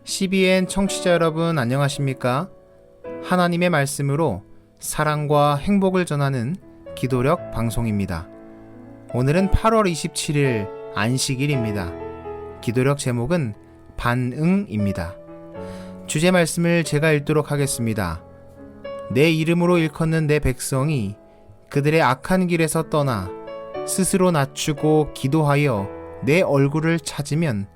CBN 청취자 여러분 안녕하십니까? 하나님의 말씀으로 사랑과 행복을 전하는 기도력 방송입니다. 오늘은 8월 27일 안식일입니다. 기도력 제목은 반응입니다. 주제 말씀을 제가 읽도록 하겠습니다. 내 이름으로 일컫는 내 백성이 그들의 악한 길에서 떠나 스스로 낮추고 기도하여 내 얼굴을 찾으면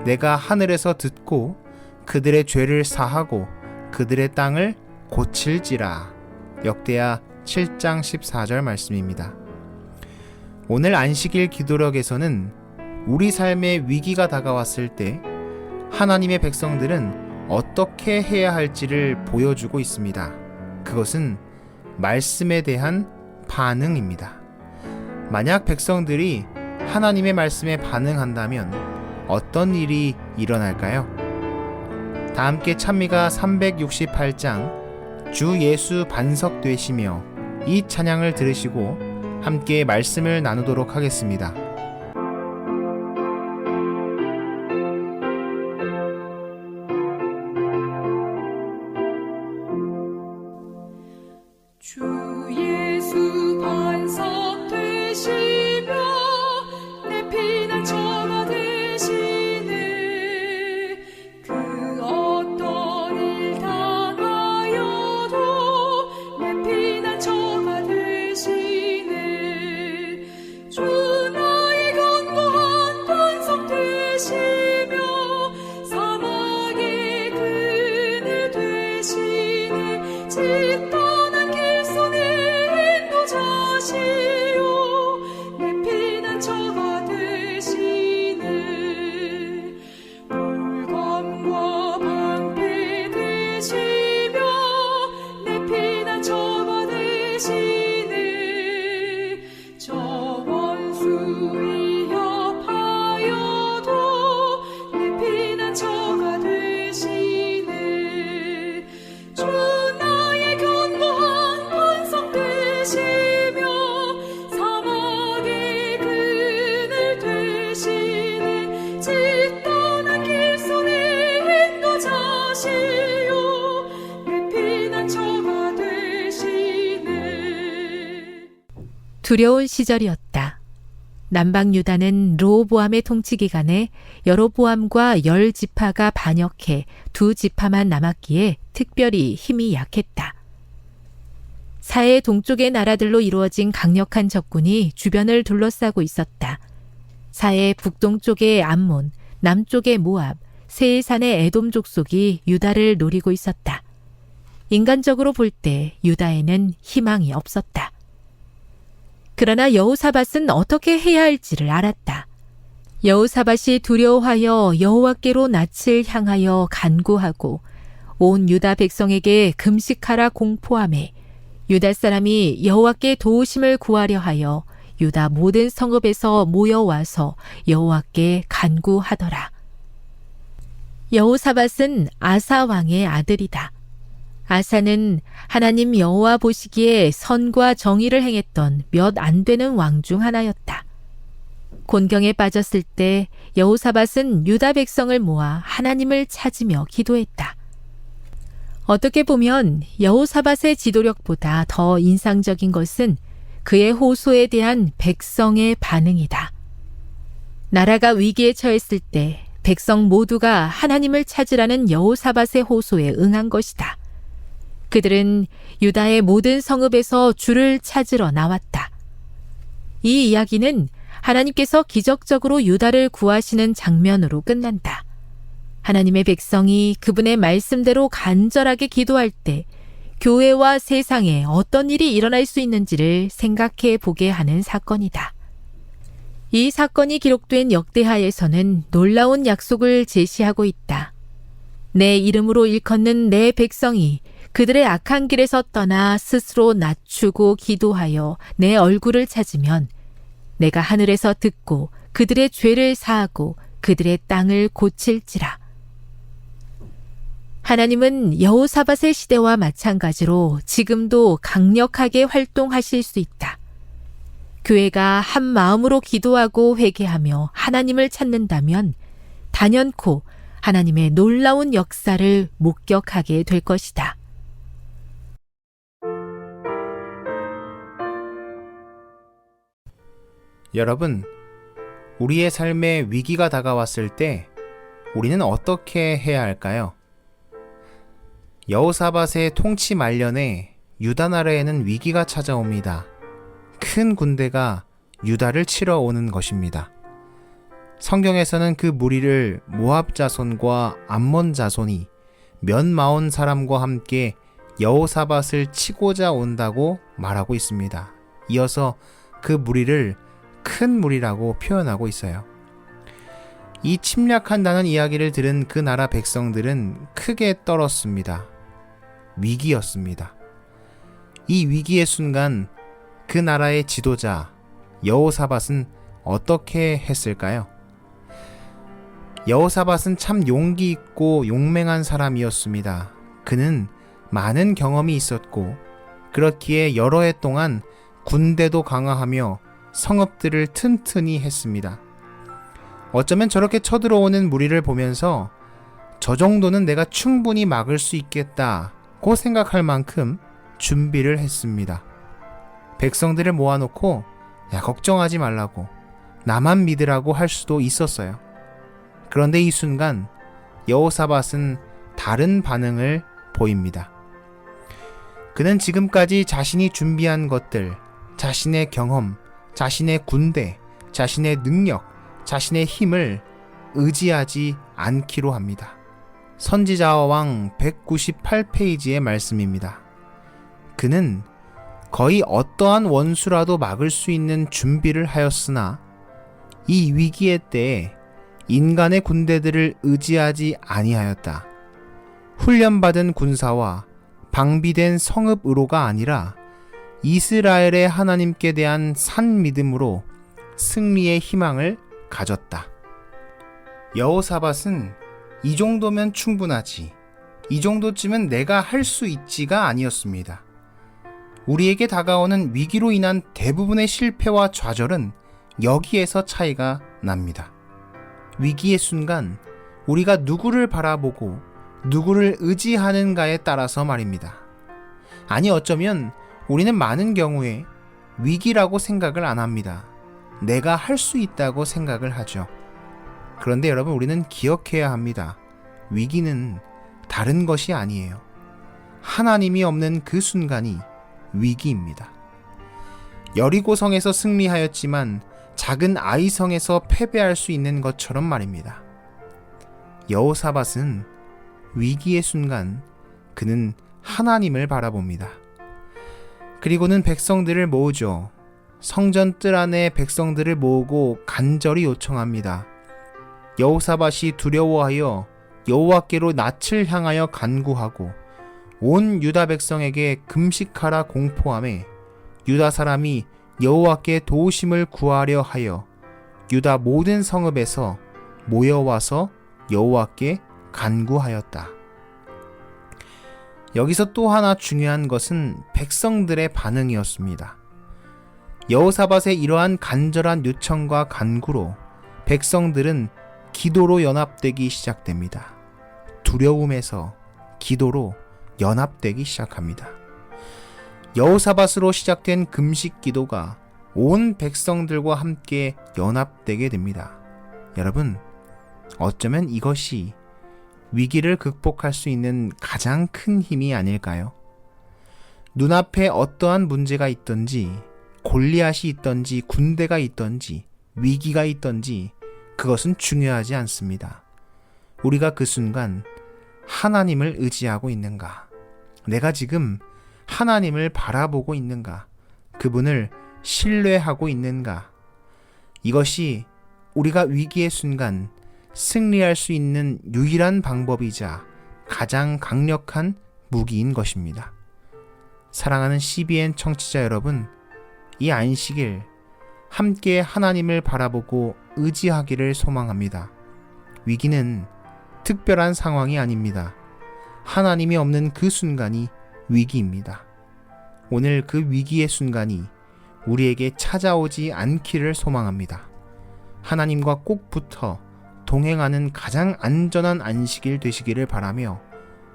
내가 하늘에서 듣고 그들의 죄를 사하고 그들의 땅을 고칠지라. 역대하 7장 14절 말씀입니다. 오늘 안식일 기도력에서는 우리 삶에 위기가 다가왔을 때 하나님의 백성들은 어떻게 해야 할지를 보여주고 있습니다. 그것은 말씀에 대한 반응입니다. 만약 백성들이 하나님의 말씀에 반응한다면 어떤 일이 일어날까요? 다 함께 찬미가 368장 주 예수 반석되시며 이 찬양을 들으시고 함께 말씀을 나누도록 하겠습니다. 주 예수 반석 되시며 내 피난처가 되시네. 그 어떤 일 당하여도 내 피난처가 되시네. 주 나의 견고한 반석 되시며 사막의 그늘 되시네. 짙어난 길손의 인도자시오 내 피난처가 되시네. 물감과 방패 되시며 내 피난처가 되시네. 저 원수 위협하여도 내 피난처가 되시네. 주 나의 견고한 반석 되시며 사막의 그늘 되시네. 짙어난 길손의 인도자시오 내 피난처가 되시네. 두려운 시절이었다. 남방 유다는 르호보암의 통치 기간에 여로보암과 10지파가 반역해 2지파만 남았기에 특별히 힘이 약했다. 사해 동쪽의 나라들로 이루어진 강력한 적군이 주변을 둘러싸고 있었다. 사해 북동쪽의 암몬, 남쪽의 모압, 세일산의 에돔 족속이 유다를 노리고 있었다. 인간적으로 볼 때 유다에는 희망이 없었다. 그러나 여호사밧은 어떻게 해야 할지를 알았다. 여호사밧이 두려워하여 여호와께로 낯을 향하여 간구하고 온 유다 백성에게 금식하라 공포하매 유다 사람이 여호와께 도우심을 구하려 하여 유다 모든 성읍에서 모여와서 여호와께 간구하더라. 여호사밧은 아사 왕의 아들이다. 아사는 하나님 여호와 보시기에 선과 정의를 행했던 몇 안 되는 왕 중 하나였다. 곤경에 빠졌을 때 여호사밧은 유다 백성을 모아 하나님을 찾으며 기도했다. 어떻게 보면 여호사밧의 지도력보다 더 인상적인 것은 그의 호소에 대한 백성의 반응이다. 나라가 위기에 처했을 때 백성 모두가 하나님을 찾으라는 여호사밧의 호소에 응한 것이다. 그들은 유다의 모든 성읍에서 주를 찾으러 나왔다. 이 이야기는 하나님께서 기적적으로 유다를 구하시는 장면으로 끝난다. 하나님의 백성이 그분의 말씀대로 간절하게 기도할 때 교회와 세상에 어떤 일이 일어날 수 있는지를 생각해 보게 하는 사건이다. 이 사건이 기록된 역대하에서는 놀라운 약속을 제시하고 있다. 내 이름으로 일컫는 내 백성이 그들의 악한 길에서 떠나 스스로 낮추고 기도하여 내 얼굴을 찾으면 내가 하늘에서 듣고 그들의 죄를 사하고 그들의 땅을 고칠지라. 하나님은 여호사밧의 시대와 마찬가지로 지금도 강력하게 활동하실 수 있다. 교회가 한 마음으로 기도하고 회개하며 하나님을 찾는다면 단연코 하나님의 놀라운 역사를 목격하게 될 것이다. 여러분, 우리의 삶에 위기가 다가왔을 때 우리는 어떻게 해야 할까요? 여호사밧의 통치 말년에 유다 나라에는 위기가 찾아옵니다. 큰 군대가 유다를 치러 오는 것입니다. 성경에서는 그 무리를 모압 자손과 암몬 자손이 몇 마온 사람과 함께 여호사밧을 치고자 온다고 말하고 있습니다. 이어서 그 무리를 큰 무리라고 표현하고 있어요. 이 침략한다는 이야기를 들은 그 나라 백성들은 크게 떨었습니다. 위기였습니다. 이 위기의 순간 그 나라의 지도자 여호사밧은 어떻게 했을까요? 여호사밧은 참 용기 있고 용맹한 사람이었습니다. 그는 많은 경험이 있었고 그렇기에 여러 해 동안 군대도 강화하며 성읍들을 튼튼히 했습니다. 어쩌면 저렇게 쳐들어오는 무리를 보면서 저 정도는 내가 충분히 막을 수 있겠다고 생각할 만큼 준비를 했습니다. 백성들을 모아놓고 걱정하지 말라고, 나만 믿으라고 할 수도 있었어요. 그런데 이 순간 여호사밧은 다른 반응을 보입니다. 그는 지금까지 자신이 준비한 것들, 자신의 경험, 자신의 군대, 자신의 능력, 자신의 힘을 의지하지 않기로 합니다. 선지자와 왕 198페이지의 말씀입니다. 그는 거의 어떠한 원수라도 막을 수 있는 준비를 하였으나 이 위기의 때에 인간의 군대들을 의지하지 아니하였다. 훈련받은 군사와 방비된 성읍으로가 아니라 이스라엘의 하나님께 대한 산 믿음으로 승리의 희망을 가졌다. 여호사밧은 이 정도면 충분하지, 이 정도쯤은 내가 할 수 있지가 아니었습니다. 우리에게 다가오는 위기로 인한 대부분의 실패와 좌절은 여기에서 차이가 납니다. 위기의 순간 우리가 누구를 바라보고 누구를 의지하는가에 따라서 말입니다. 아니, 어쩌면 우리는 많은 경우에 위기라고 생각을 안 합니다. 내가 할 수 있다고 생각을 하죠. 그런데 여러분, 우리는 기억해야 합니다. 위기는 다른 것이 아니에요. 하나님이 없는 그 순간이 위기입니다. 여리고성에서 승리하였지만 작은 아이성에서 패배할 수 있는 것처럼 말입니다. 여호사밧은 위기의 순간 그는 하나님을 바라봅니다. 그리고는 백성들을 모으죠. 성전 뜰 안에 백성들을 모으고 간절히 요청합니다. 여호사밧이 두려워하여 여호와께로 낯을 향하여 간구하고 온 유다 백성에게 금식하라 공포하매 유다 사람이 여호와께 도우심을 구하려 하여 유다 모든 성읍에서 모여와서 여호와께 간구하였다. 여기서 또 하나 중요한 것은 백성들의 반응이었습니다. 여호사밧의 이러한 간절한 요청과 간구로 백성들은 기도로 연합되기 시작됩니다. 두려움에서 기도로 연합되기 시작합니다. 여호사밧으로 시작된 금식 기도가 온 백성들과 함께 연합되게 됩니다. 여러분, 어쩌면 이것이 위기를 극복할 수 있는 가장 큰 힘이 아닐까요? 눈앞에 어떠한 문제가 있든지, 골리앗이 있든지, 군대가 있든지, 위기가 있든지 그것은 중요하지 않습니다. 우리가 그 순간 하나님을 의지하고 있는가? 내가 지금 하나님을 바라보고 있는가? 그분을 신뢰하고 있는가? 이것이 우리가 위기의 순간 승리할 수 있는 유일한 방법이자 가장 강력한 무기인 것입니다. 사랑하는 CBN 청취자 여러분, 이 안식일 함께 하나님을 바라보고 의지하기를 소망합니다. 위기는 특별한 상황이 아닙니다. 하나님이 없는 그 순간이 위기입니다. 오늘 그 위기의 순간이 우리에게 찾아오지 않기를 소망합니다. 하나님과 꼭 붙어 동행하는 가장 안전한 안식일 되시기를 바라며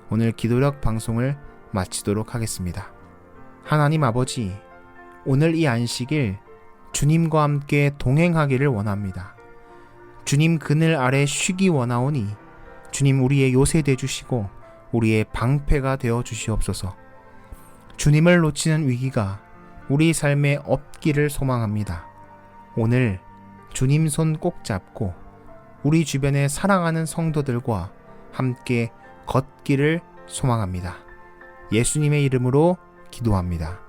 오늘 기도력 방송을 마치도록 하겠습니다. 하나님 아버지, 오늘 이 안식일 주님과 함께 동행하기를 원합니다. 주님 그늘 아래 쉬기 원하오니 주님 우리의 요새 되주시고 우리의 방패가 되어 주시옵소서. 주님을 놓치는 위기가 우리 삶에 없기를 소망합니다. 오늘 주님 손 꼭 잡고 우리 주변에 사랑하는 성도들과 함께 걷기를 소망합니다. 예수님의 이름으로 기도합니다.